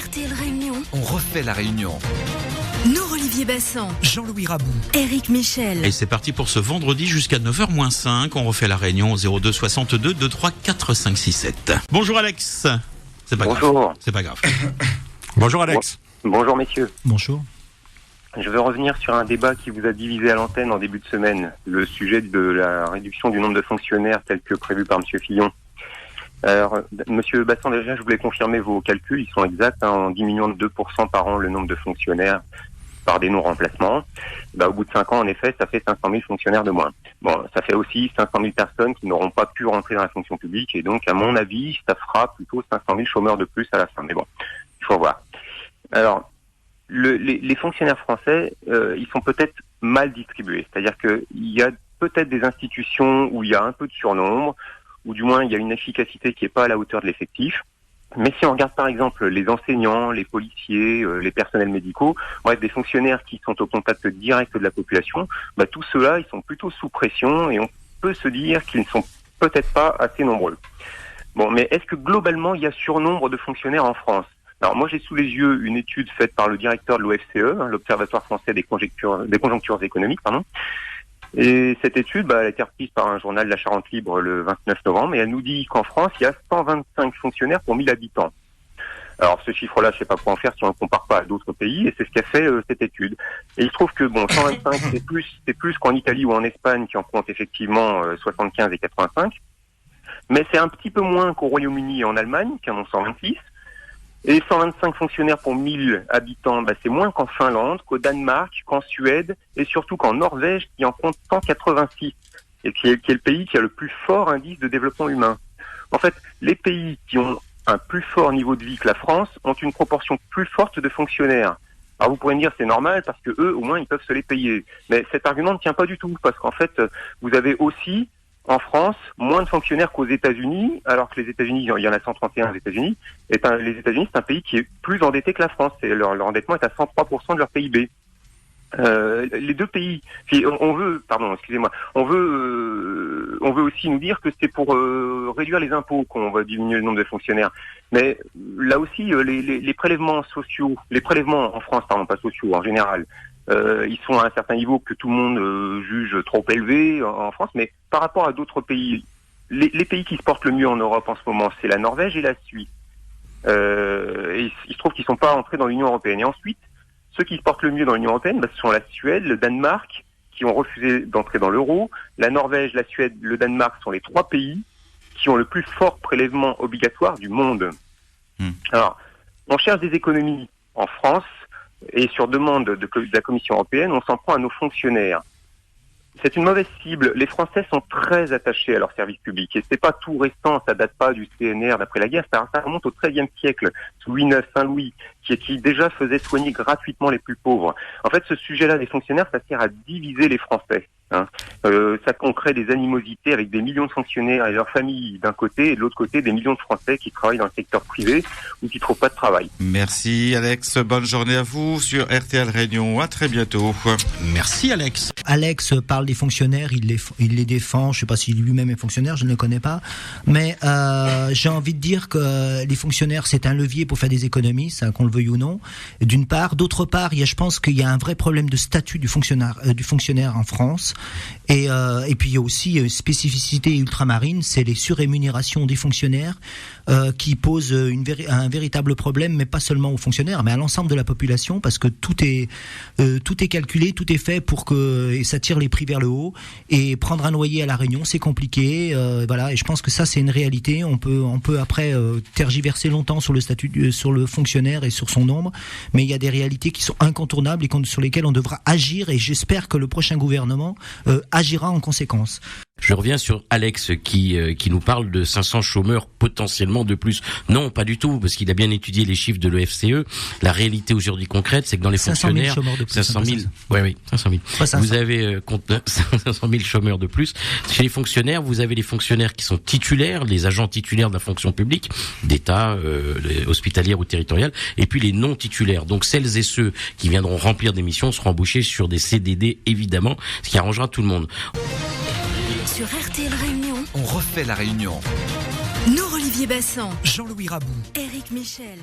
RTL Réunion, On refait la réunion. nous Olivier Bassan, Jean-Louis Rabou. Éric Michel. Et c'est parti pour ce vendredi jusqu'à 9h-5. On refait la réunion au 02 62 23 4 5 6 7. Bonjour Alex. C'est pas grave. Bonjour. C'est pas grave. Bonjour Alex. Bonjour messieurs. Bonjour. Je veux revenir sur un débat qui vous a divisé à l'antenne en début de semaine, le sujet de la réduction du nombre de fonctionnaires tel que prévu par monsieur Fillon. Alors, monsieur Bassan, déjà, je voulais confirmer vos calculs, ils sont exacts, en diminuant de 2% par an le nombre de fonctionnaires par des non-remplacements. Au bout de 5 ans, en effet, ça fait 500 000 fonctionnaires de moins. Bon, ça fait aussi 500 000 personnes qui n'auront pas pu rentrer dans la fonction publique, et donc, à mon avis, ça fera plutôt 500 000 chômeurs de plus à la fin. Mais bon, il faut voir. Alors, les fonctionnaires français, ils sont peut-être mal distribués. C'est-à-dire qu'il y a peut-être des institutions où il y a un peu de surnombre, ou du moins il y a une efficacité qui n'est pas à la hauteur de l'effectif. Mais si on regarde par exemple les enseignants, les policiers, les personnels médicaux, bref, des fonctionnaires qui sont au contact direct de la population, tous ceux-là, ils sont plutôt sous pression et on peut se dire qu'ils ne sont peut-être pas assez nombreux. Bon, mais est-ce que globalement il y a surnombre de fonctionnaires en France ? Alors moi j'ai sous les yeux une étude faite par le directeur de l'OFCE, l'Observatoire français des conjonctures économiques, Et cette étude, elle a été reprise par un journal de la Charente Libre le 29 novembre, et elle nous dit qu'en France, il y a 125 fonctionnaires pour 1000 habitants. Alors ce chiffre-là, je sais pas quoi en faire si on ne compare pas à d'autres pays, et c'est ce qu'a fait cette étude. Et il se trouve que 125, c'est plus qu'en Italie ou en Espagne, qui en compte effectivement 75 et 85, mais c'est un petit peu moins qu'au Royaume-Uni et en Allemagne, qui en ont 126. Et 125 fonctionnaires pour 1000 habitants, c'est moins qu'en Finlande, qu'au Danemark, qu'en Suède, et surtout qu'en Norvège, qui en compte 186, et qui est le pays qui a le plus fort indice de développement humain. En fait, les pays qui ont un plus fort niveau de vie que la France ont une proportion plus forte de fonctionnaires. Alors vous pourrez me dire c'est normal parce que eux, au moins, ils peuvent se les payer. Mais cet argument ne tient pas du tout, parce qu'en fait, vous avez aussi en France, moins de fonctionnaires qu'aux États-Unis, alors que les États-Unis, il y en a 131 aux États-Unis, et les États-Unis, c'est un pays qui est plus endetté que la France. Et leur endettement est à 103% de leur PIB. Les deux pays, on veut aussi nous dire que c'est pour réduire les impôts qu'on va diminuer le nombre de fonctionnaires. Mais là aussi, les prélèvements sociaux, les prélèvements en France, pas sociaux, en général, ils sont à un certain niveau que tout le monde juge trop élevé en France, mais par rapport à d'autres pays, les pays qui se portent le mieux en Europe en ce moment, c'est la Norvège et la Suisse. Et il se trouve qu'ils ne sont pas entrés dans l'Union européenne. Et ensuite, ceux qui se portent le mieux dans l'Union européenne, ce sont la Suède, le Danemark, qui ont refusé d'entrer dans l'euro. La Norvège, la Suède, le Danemark sont les 3 pays qui ont le plus fort prélèvement obligatoire du monde. Alors, on cherche des économies en France, et sur demande de la Commission européenne, on s'en prend à nos fonctionnaires. C'est une mauvaise cible. Les Français sont très attachés à leur service public. Et c'est pas tout récent, ça date pas du CNR d'après la guerre, ça remonte au XIIIe siècle, sous Louis IX, Saint-Louis, qui déjà faisait soigner gratuitement les plus pauvres. En fait, ce sujet-là des fonctionnaires, ça sert à diviser les Français. Ça crée des animosités avec des millions de fonctionnaires et leurs familles d'un côté, et de l'autre côté, des millions de Français qui travaillent dans le secteur privé ou qui trouvent pas de travail. Merci Alex, bonne journée à vous sur RTL Réunion. À très bientôt. Merci Alex. Alex parle des fonctionnaires, il les défend. Je sais pas s'il lui-même est fonctionnaire, je ne le connais pas. Mais j'ai envie de dire que les fonctionnaires, c'est un levier pour faire des économies, ça, qu'on le veuille ou non. D'une part, d'autre part, je pense qu'il y a un vrai problème de statut du fonctionnaire en France. Et puis il y a aussi une spécificité ultramarine, c'est les surrémunérations des fonctionnaires qui posent un véritable problème, mais pas seulement aux fonctionnaires, mais à l'ensemble de la population, parce que tout est calculé, tout est fait pour que ça tire les prix vers le haut. Et prendre un loyer à La Réunion, c'est compliqué, voilà. Et je pense que ça, c'est une réalité. On peut après tergiverser longtemps sur le statut, sur le fonctionnaire et sur son nombre, mais il y a des réalités qui sont incontournables et sur lesquelles on devra agir. Et j'espère que le prochain gouvernement agira en conséquence. Je reviens sur Alex qui nous parle de 500 chômeurs potentiellement de plus. Non, pas du tout, parce qu'il a bien étudié les chiffres de l'OFCE. La réalité aujourd'hui concrète, c'est que dans les 500 000 fonctionnaires, chômeurs de plus, 500 000, oui, 500 000. Pas 500. Vous avez 500 000 chômeurs de plus. Chez les fonctionnaires, vous avez les fonctionnaires qui sont titulaires, les agents titulaires de la fonction publique, d'État, hospitalière ou territoriale, et puis les non titulaires. Donc celles et ceux qui viendront remplir des missions seront embauchés sur des CDD, évidemment, ce qui arrangera tout le monde. Sur RTL Réunion, On refait la réunion. nous Olivier Bassan, Jean-Louis Rabou. Éric Michel.